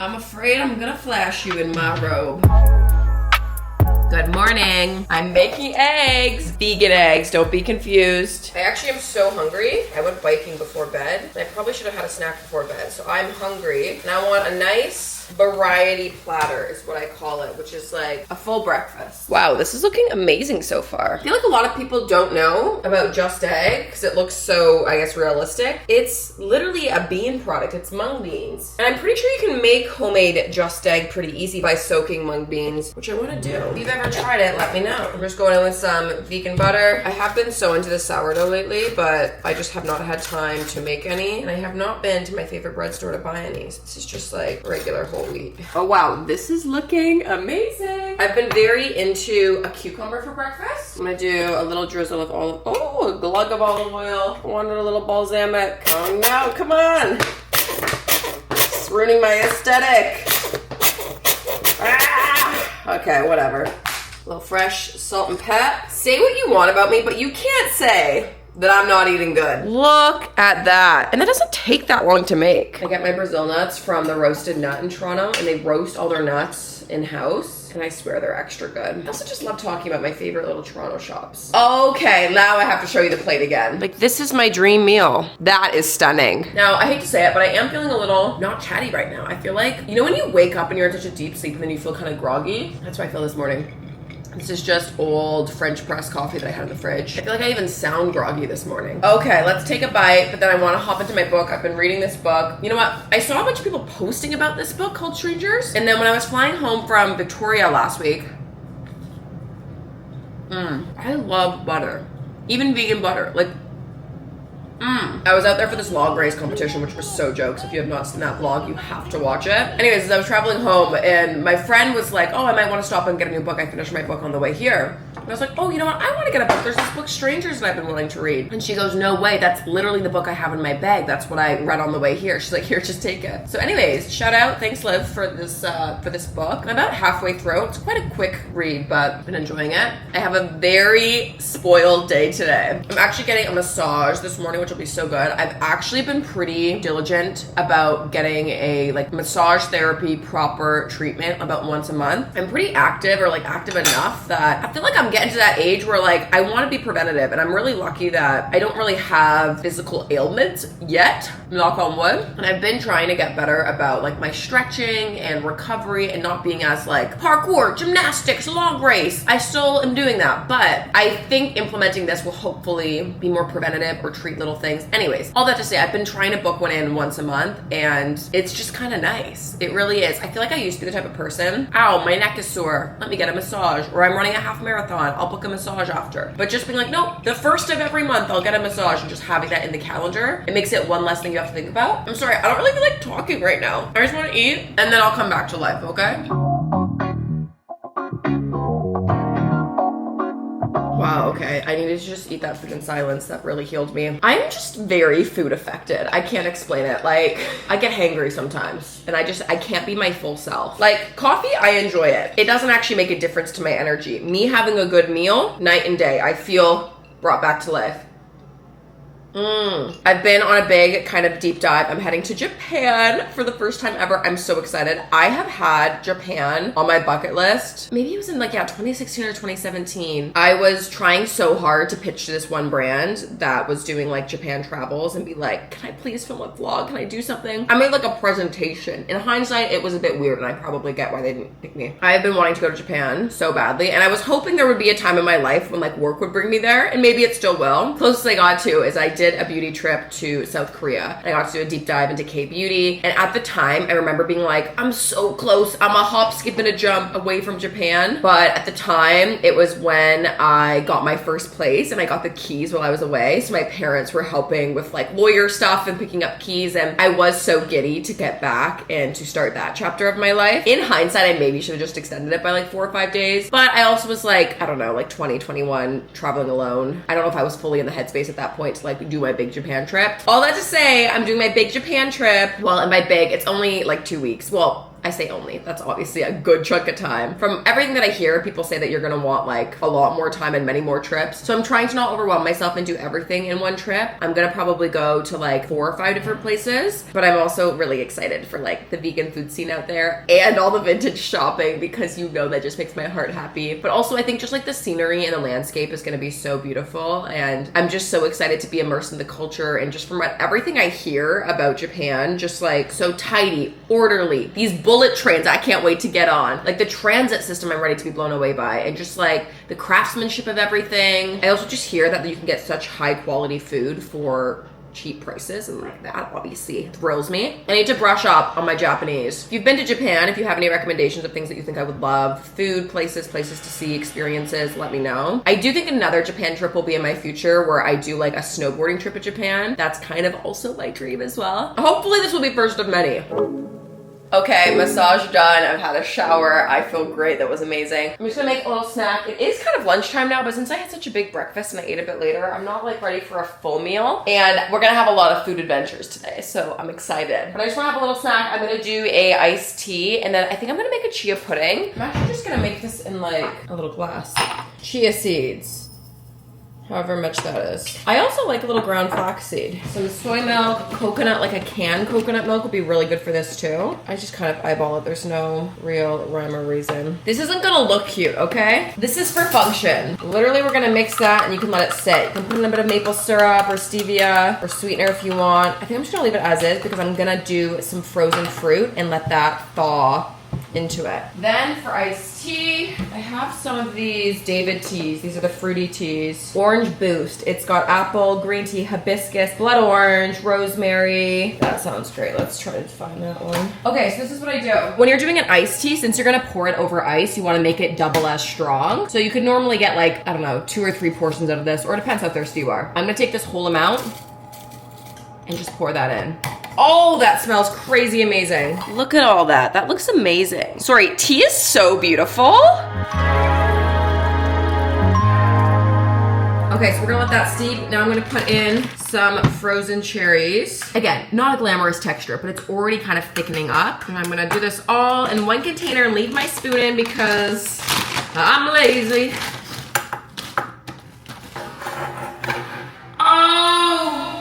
I'm afraid I'm gonna flash you in my robe. Good morning. I'm making eggs. Vegan eggs, don't be confused. I actually am so hungry. I went biking before bed, and I probably should have had a snack before bed. So I'm hungry, and I want a nice variety platter is what I call it, which is like a full breakfast. Wow, this is looking amazing so far. I feel like a lot of people don't know about Just Egg because it looks so, I guess, realistic. It's literally a bean product. It's mung beans. And I'm pretty sure you can make homemade Just Egg pretty easy by soaking mung beans, which I want to do. If you've ever tried it, let me know. I'm just going in with some vegan butter. I have been so into the sourdough lately, but I just have not had time to make any, and I have not been to my favorite bread store to buy any. So this is just like regular whole wheat. Oh wow, this is looking amazing. I've been very into a cucumber for breakfast. I'm gonna do a little drizzle of a glug of olive oil. I wanted a little balsamic. Oh no, come on. It's ruining my aesthetic. Ah! Okay, whatever. A little fresh salt and pep. Say what you want about me, but you can't say that I'm not eating good. Look at that. And that doesn't take that long to make. I get my Brazil nuts from the Roasted Nut in Toronto, and they roast all their nuts in-house, and I swear they're extra good. I also just love talking about my favorite little Toronto shops. Okay, now I have to show you the plate again. Like, this is my dream meal. That is stunning. Now, I hate to say it, but I am feeling a little not chatty right now. I feel like, you know when you wake up and you're in such a deep sleep and then you feel kind of groggy? That's what I feel this morning. This is just old French press coffee that I had in the fridge. I feel like I even sound groggy this morning. Okay, let's take a bite, but then I want to hop into my book. I've been reading this book. You know what? I saw a bunch of people posting about this book called Strangers. And then when I was flying home from Victoria last week, I love butter. Even vegan butter. Like, I was out there for this log race competition, which was so jokes. If you have not seen that vlog, you have to watch it. Anyways, as I was traveling home, and my friend was like, oh, I might want to stop and get a new book. I finished my book on the way here. And I was like, oh, you know what? I want to get a book. There's this book, Strangers, that I've been wanting to read. And she goes, no way. That's literally the book I have in my bag. That's what I read on the way here. She's like, here, just take it. So anyways, shout out. Thanks, Liv, for this book. I'm about halfway through. It's quite a quick read, but I've been enjoying it. I have a very spoiled day today. I'm actually getting a massage this morning, which will be so good. I've actually been pretty diligent about getting a massage therapy proper treatment about once a month. I'm pretty active, or active enough that I feel like I'm getting to that age where I want to be preventative, and I'm really lucky that I don't really have physical ailments yet, knock on wood. And I've been trying to get better about my stretching and recovery and not being as parkour, gymnastics, log race. I still am doing that, but I think implementing this will hopefully be more preventative or treat little things. Anyways, all that to say, I've been trying to book one in once a month, and it's just kind of nice. It really is. I feel like I used to be the type of person, ow, my neck is sore, let me get a massage, or I'm running a half marathon, I'll book a massage after. But just being like, nope, the first of every month I'll get a massage, and just having that in the calendar, it makes it one less thing you have to think about. I'm sorry, I don't really feel like talking right now. I just want to eat, and then I'll come back to life, okay? Wow, okay. I needed to just eat that food in silence. That really healed me. I'm just very food affected. I can't explain it. I get hangry sometimes, and I can't be my full self. Coffee, I enjoy it. It doesn't actually make a difference to my energy. Me having a good meal, night and day, I feel brought back to life. I've been on a big kind of deep dive. I'm heading to Japan for the first time ever. I'm so excited. I have had Japan on my bucket list. Maybe it was in 2016 or 2017. I was trying so hard to pitch to this one brand that was doing Japan travels and be like, can I please film a vlog? Can I do something? I made a presentation. In hindsight, it was a bit weird, and I probably get why they didn't pick me. I have been wanting to go to Japan so badly, and I was hoping there would be a time in my life when work would bring me there, and maybe it still will. Closest I got to is I did a beauty trip to South Korea. I got to do a deep dive into K-beauty, and at the time I remember being like, I'm so close, I'm a hop, skip, and a jump away from Japan. But at the time, it was when I got my first place, and I got the keys while I was away, so my parents were helping with lawyer stuff and picking up keys, and I was so giddy to get back and to start that chapter of my life. In hindsight, I maybe should have just extended it by 4 or 5 days, but I also was I don't know, 20, 21, traveling alone. I don't know if I was fully in the headspace at that point to do my big Japan trip. All that to say, I'm doing my big Japan trip. Well, and by big, it's only 2 weeks. Well, I say only, that's obviously a good chunk of time. From everything that I hear, people say that you're gonna want like a lot more time and many more trips. So I'm trying to not overwhelm myself and do everything in one trip. I'm gonna probably go to like 4 or 5 different places, but I'm also really excited for like the vegan food scene out there and all the vintage shopping, because you know that just makes my heart happy. But also I think just like the scenery and the landscape is gonna be so beautiful, and I'm just so excited to be immersed in the culture. And just from everything I hear about Japan, just like so tidy, orderly, these bullet trains I can't wait to get on, like the transit system I'm ready to be blown away by, and just like the craftsmanship of everything. I also just hear that you can get such high quality food for cheap prices, and like that obviously thrills me. I need to brush up on my Japanese. If you've been to Japan, if you have any recommendations of things that you think I would love, food, places to see, experiences, let me know. I do think another Japan trip will be in my future, where I do like a snowboarding trip in Japan. That's kind of also my dream as well. Hopefully this will be first of many. Okay, massage done. I've had a shower. I feel great. That was amazing. I'm just gonna make a little snack. It is kind of lunchtime now, but since I had such a big breakfast and I ate a bit later, I'm not like ready for a full meal. And we're gonna have a lot of food adventures today, so I'm excited. But I just wanna have a little snack. I'm gonna do a iced tea, and then I think I'm gonna make a chia pudding. I'm actually just gonna make this in like a little glass. Chia seeds. However much that is. I also like a little ground flaxseed. Some soy milk, coconut, like a canned coconut milk would be really good for this too. I just kind of eyeball it. There's no real rhyme or reason. This isn't gonna look cute, okay? This is for function. Literally, we're gonna mix that and you can let it sit. You can put in a bit of maple syrup or stevia or sweetener if you want. I think I'm just gonna leave it as is because I'm gonna do some frozen fruit and let that thaw into it. Then for iced tea, I have some of these David teas. These are the fruity teas. Orange Boost. It's got apple, green tea, hibiscus, blood orange, rosemary. That sounds great. Let's try to find that one. Okay, so this is what I do. When you're doing an iced tea, since you're gonna pour it over ice, you wanna make it double as strong. So you could normally get like, I don't know, 2 or 3 portions out of this, or it depends how thirsty you are. I'm gonna take this whole amount and just pour that in. Oh, that smells crazy amazing. Look at all that. That looks amazing. Sorry, tea is so beautiful. Okay, so we're gonna let that steep. Now I'm gonna put in some frozen cherries. Again, not a glamorous texture, but it's already kind of thickening up. And I'm gonna do this all in one container and leave my spoon in because I'm lazy.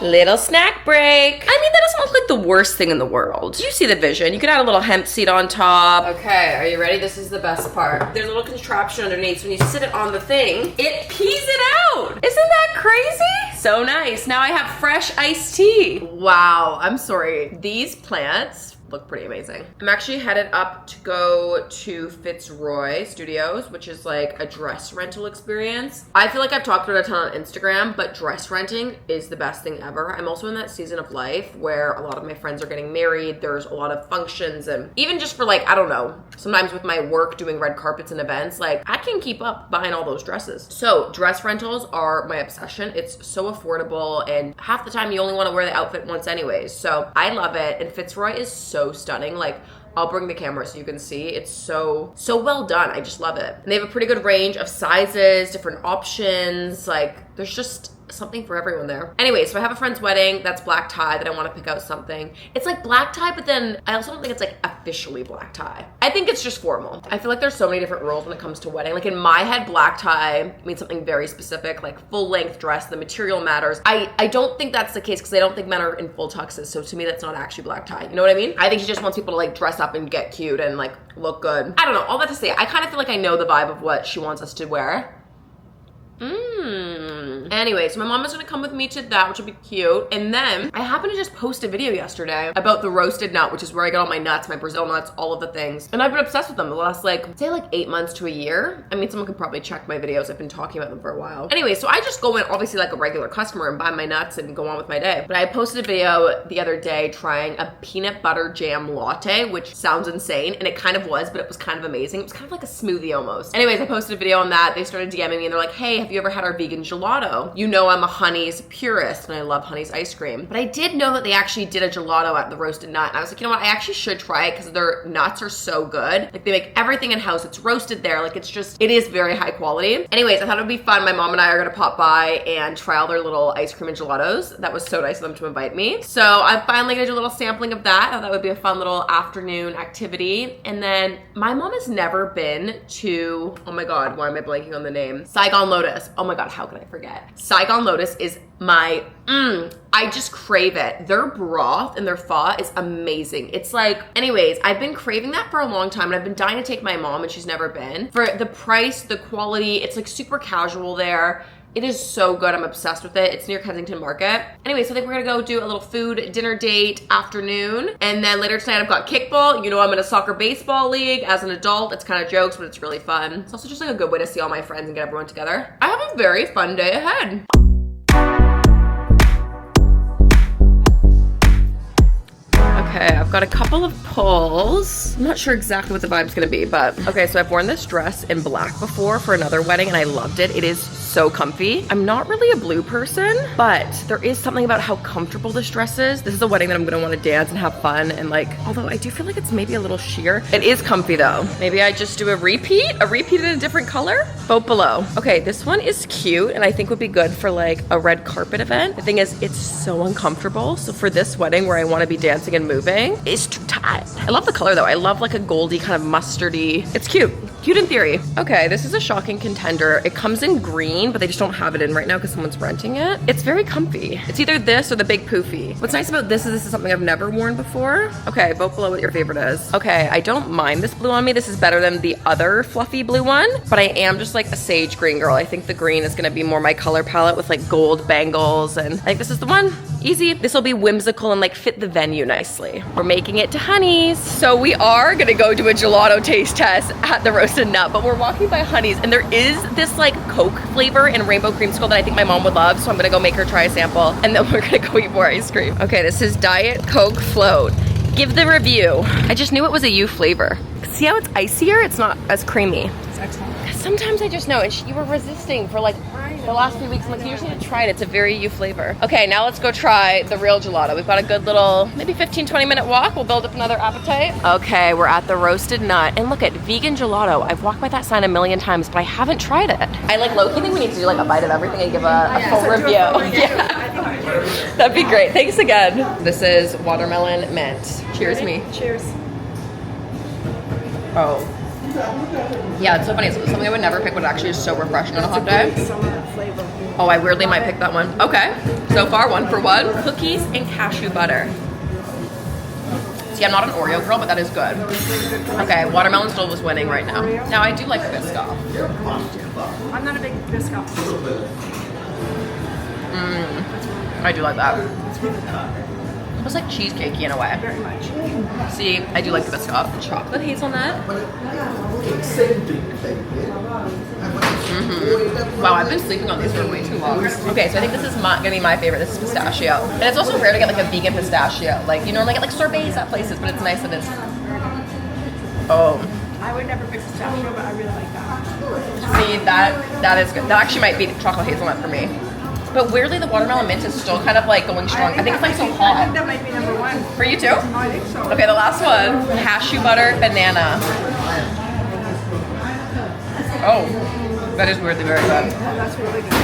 Little snack break. I mean, that doesn't look like the worst thing in the world. You see the vision. You could add a little hemp seed on top. Okay, are you ready? This is the best part. There's a little contraption underneath, so when you sit it on the thing, it pees it out. Isn't that crazy? So nice. Now I have fresh iced tea. Wow, I'm sorry. These plants look pretty amazing. I'm actually headed up to go to Fitzroy Studios, which is like a dress rental experience. I feel like I've talked about it a ton on Instagram, but dress renting is the best thing ever. I'm also in that season of life where a lot of my friends are getting married. There's a lot of functions, and even just for like, I don't know, sometimes with my work doing red carpets and events, like I can keep up buying all those dresses. So dress rentals are my obsession. It's so affordable, and half the time you only want to wear the outfit once anyways. So I love it, and Fitzroy is so stunning. Like, I'll bring the camera so you can see. It's so well done. I just love it. And they have a pretty good range of sizes, different options. Like, there's just something for everyone there. Anyway, so I have a friend's wedding that's black tie that I want to pick out something. It's like black tie, but then I also don't think it's like officially black tie. I think it's just formal. I feel like there's so many different rules when it comes to wedding. Like in my head, black tie means something very specific, like full length dress, the material matters. I don't think that's the case because I don't think men are in full tuxes. So to me, that's not actually black tie. You know what I mean? I think she just wants people to like dress up and get cute and like look good. I don't know. All that to say, I kind of feel like I know the vibe of what she wants us to wear. Anyway, so my mom is gonna come with me to that, which will be cute. And then I happened to just post a video yesterday about the roasted nut, which is where I get all my nuts, my Brazil nuts, all of the things. And I've been obsessed with them the last say 8 months to a year. I mean, someone could probably check my videos. I've been talking about them for a while. Anyway, so I just go in obviously like a regular customer and buy my nuts and go on with my day. But I posted a video the other day trying a peanut butter jam latte, which sounds insane. And it kind of was, but it was kind of amazing. It was kind of like a smoothie almost. Anyways, I posted a video on that. They started DMing me and they're like, hey, have you ever had our vegan gelato? gelato. You know I'm a Honey's purist and I love Honey's ice cream. But I did know that they actually did a gelato at the Roasted Nut. And I was like, you know what? I actually should try it because their nuts are so good. Like they make everything in-house. It's roasted there. Like it's just, it is very high quality. Anyways, I thought it would be fun. My mom and I are gonna pop by and try all their little ice cream and gelatos. That was so nice of them to invite me. So I'm finally gonna do a little sampling of that. I thought that would be a fun little afternoon activity. And then my mom has never been to, oh my God, why am I blanking on the name? Saigon Lotus. Oh my God, how could I forget? Saigon Lotus is my, I just crave it. Their broth and their pho is amazing. It's like, anyways, I've been craving that for a long time and I've been dying to take my mom and she's never been. For the price, the quality, it's like super casual there. It is so good. I'm obsessed with it. It's near Kensington Market. Anyway, so I think we're gonna go do a little food dinner date afternoon. And then later tonight I've got kickball. You know I'm in a soccer baseball league as an adult. It's kind of jokes, but it's really fun. It's also just like a good way to see all my friends and get everyone together. I have a very fun day ahead. Okay, I've got a couple of pulls. I'm not sure exactly what the vibe's gonna be, but okay, so I've worn this dress in black before for another wedding and I loved it. It is so comfy. I'm not really a blue person, but there is something about how comfortable this dress is. This is a wedding that I'm gonna wanna dance and have fun and like, although I do feel like it's maybe a little sheer. It is comfy though. Maybe I just do a repeat in a different color? Vote below. Okay, this one is cute and I think would be good for like a red carpet event. The thing is, it's so uncomfortable. So for this wedding where I wanna be dancing and moving, it's too tight. I love the color though. I love like a goldy kind of mustardy. It's cute. Cute in theory. Okay, this is a shocking contender. It comes in green, but they just don't have it in right now because someone's renting it. It's very comfy. It's either this or the big poofy. What's nice about this is something I've never worn before. Okay, vote below what your favorite is. Okay, I don't mind this blue on me. This is better than the other fluffy blue one, but I am just like a sage green girl. I think the green is gonna be more my color palette with like gold bangles, and I think this is the one. Easy. This will be whimsical and like fit the venue nicely. We're making it to Honey's. So we are gonna go do a gelato taste test at the Roasted Nut, but we're walking by Honey's and there is this like Coke flavor and rainbow creamsicle that I think my mom would love. So I'm gonna go make her try a sample and then we're gonna go eat more ice cream. Okay, this is Diet Coke Float. Give the review. I just knew it was a U flavor. See how it's icier? It's not as creamy. It's excellent. Sometimes I just know, and you were resisting for like the last few weeks. I'm like, you just need to try it. It's a very you flavor. Okay, now let's go try the real gelato. We've got a good little, maybe 15-20 minute walk. We'll build up another appetite. Okay, we're at the Roasted Nut. And look at vegan gelato. I've walked by that sign a million times, but I haven't tried it. I like low-key think we need to do like a bite of everything and give a full review. Yeah. That'd be great. Thanks again. This is watermelon mint. Cheers me. Cheers. Oh. Yeah, it's so funny. It's something I would never pick, but it actually is so refreshing on a hot day. Summer flavor. Oh, I weirdly might pick that one. Okay, so far 1 for 1. Cookies and cashew butter. See, I'm not an Oreo girl, but that is good. Okay, watermelon still was winning right now. Now I do like Biscoff. I'm not a big Biscoff. I do like that. It was like cheesecakey in a way. Very much. See, I do like the Biscoff. Chocolate hazelnut. Wow, I've been sleeping on these for way too long. Okay, so I think this is gonna be my favorite. This is pistachio. And it's also rare to get like a vegan pistachio. Like, you normally get like sorbets at places, but it's nice that it's... Oh. I would never pick pistachio, but I really like that. See, that is good. That actually might be chocolate hazelnut for me. But weirdly, the watermelon mint is still kind of like going strong. I think it's like so I hot. think that might be number one. For you too? I think so. Okay, the last one. Cashew butter banana. Oh, that is weirdly very good. Oh, that's really good.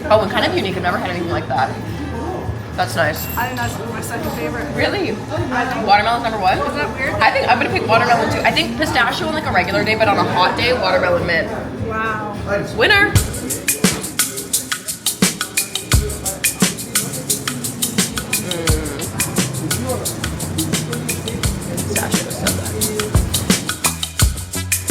Oh, and kind of unique. I've never had anything like that. That's nice. I think that's my second favorite. Really? I think, Watermelon's number one? is that weird? I think I'm gonna pick watermelon too. I think pistachio on like a regular day, but on a hot day, watermelon mint. Wow. Winner.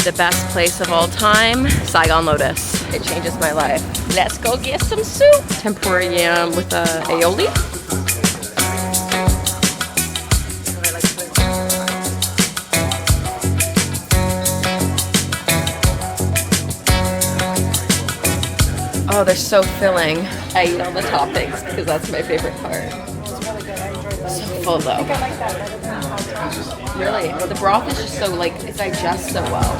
The best place of all time, Saigon Lotus. It changes my life. Let's go get some soup. Tempura yam with aioli. Oh, they're so filling. I eat all the toppings because that's my favorite part. It's really good. I enjoyed that. So full though. I like that better than hot sauce. Really, the broth is just so like, it digests so well.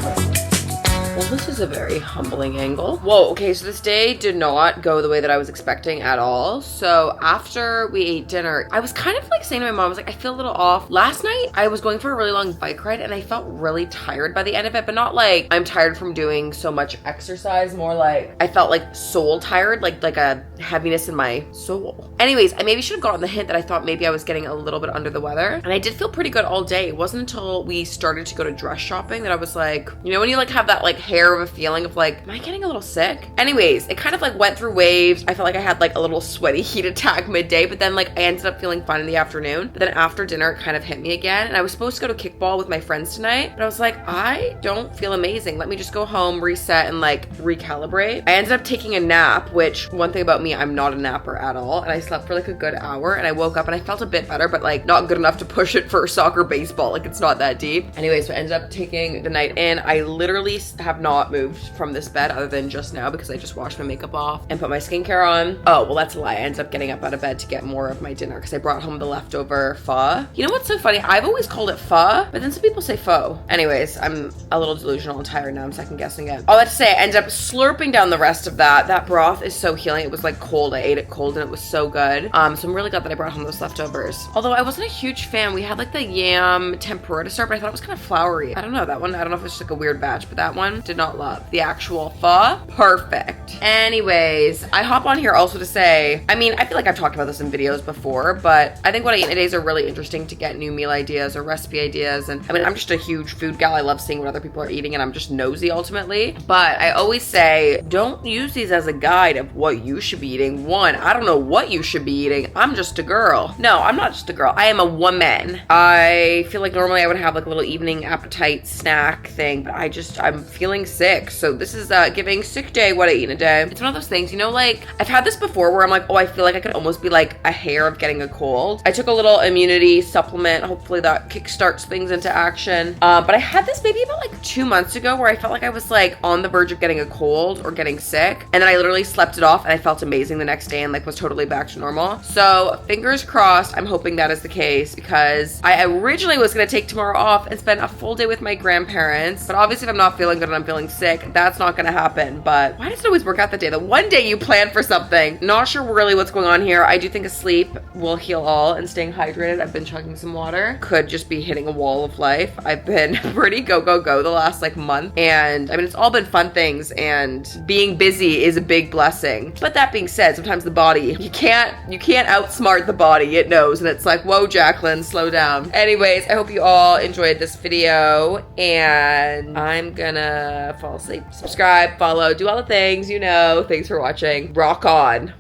Well, this is a very humbling angle. Whoa, okay, so this day did not go the way that I was expecting at all. So after we ate dinner, I was kind of like saying to my mom, I was like, I feel a little off. Last night, I was going for a really long bike ride and I felt really tired by the end of it, but not like I'm tired from doing so much exercise, more like I felt like soul tired, like a heaviness in my soul. Anyways, I maybe should have gotten the hint that I thought maybe I was getting a little bit under the weather. And I did feel pretty good all day. It wasn't until we started to go to dress shopping that I was like, you know, when you like have that like hair of a feeling of like, am I getting a little sick? Anyways, it kind of like went through waves. I felt like I had like a little sweaty heat attack midday, but then like I ended up feeling fine in the afternoon. But then after dinner, it kind of hit me again. And I was supposed to go to kickball with my friends tonight, but I was like, I don't feel amazing. Let me just go home, reset, and like recalibrate. I ended up taking a nap, which one thing about me, I'm not a napper at all. And I slept for like a good hour and I woke up and I felt a bit better, but like not good enough to push it for soccer, baseball. Like it's not that deep. Anyway, so I ended up taking the night in. I literally have not moved from this bed other than just now because I just washed my makeup off and put my skincare on. Oh, well, that's a lie. I ended up getting up out of bed to get more of my dinner because I brought home the leftover pho. You know what's so funny? I've always called it pho, but then some people say pho. Anyways, I'm a little delusional and tired now. I'm second guessing it. All that to say, I ended up slurping down the rest of that. That broth is so healing. It was like cold. I ate it cold and it was so good. So I'm really glad that I brought home those leftovers. Although I wasn't a huge fan. We had like the yam tempura to start, but I thought it was kind of floury. I don't know, that one, I don't know if it's just like a weird batch, but that one did not love. The actual pho, perfect. Anyways, I hop on here also to say, I mean, I feel like I've talked about this in videos before, but I think what I eat in a days are really interesting to get new meal ideas or recipe ideas. And I mean, I'm just a huge food gal. I love seeing what other people are eating and I'm just nosy ultimately. But I always say, don't use these as a guide of what you should be eating. One, I don't know what you should be eating. I'm just a girl. No, I'm not just a girl. I am a woman. I feel like normally I would have like a little evening appetite snack thing, but I'm feeling sick. So this is giving sick day what I eat in a day. It's one of those things, you know, like I've had this before where I'm like, oh, I feel like I could almost be like a hair of getting a cold. I took a little immunity supplement. Hopefully that kickstarts things into action. But I had this maybe about like 2 months ago where I felt like I was like on the verge of getting a cold or getting sick. And then I literally slept it off and I felt amazing the next day and like was totally back to normal. So fingers crossed, I'm hoping that is the case because I originally was going to take tomorrow off and spend a full day with my grandparents. But obviously if I'm not feeling good and I'm feeling sick, that's not going to happen. But why does it always work out that day? The one day you plan for something. Not sure really what's going on here. I do think a sleep will heal all and staying hydrated. I've been chugging some water. Could just be hitting a wall of life. I've been pretty go the last like month. And I mean, it's all been fun things and being busy is a big blessing. But that being said, sometimes the body, you can't outsmart the body. It knows. And it's like, whoa, Jaclyn, slow down. Anyways, I hope you all enjoyed this video and I'm gonna fall asleep. Subscribe, follow, do all the things, you know. Thanks for watching. Rock on.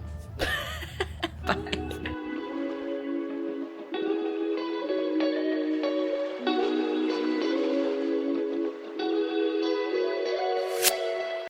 Bye.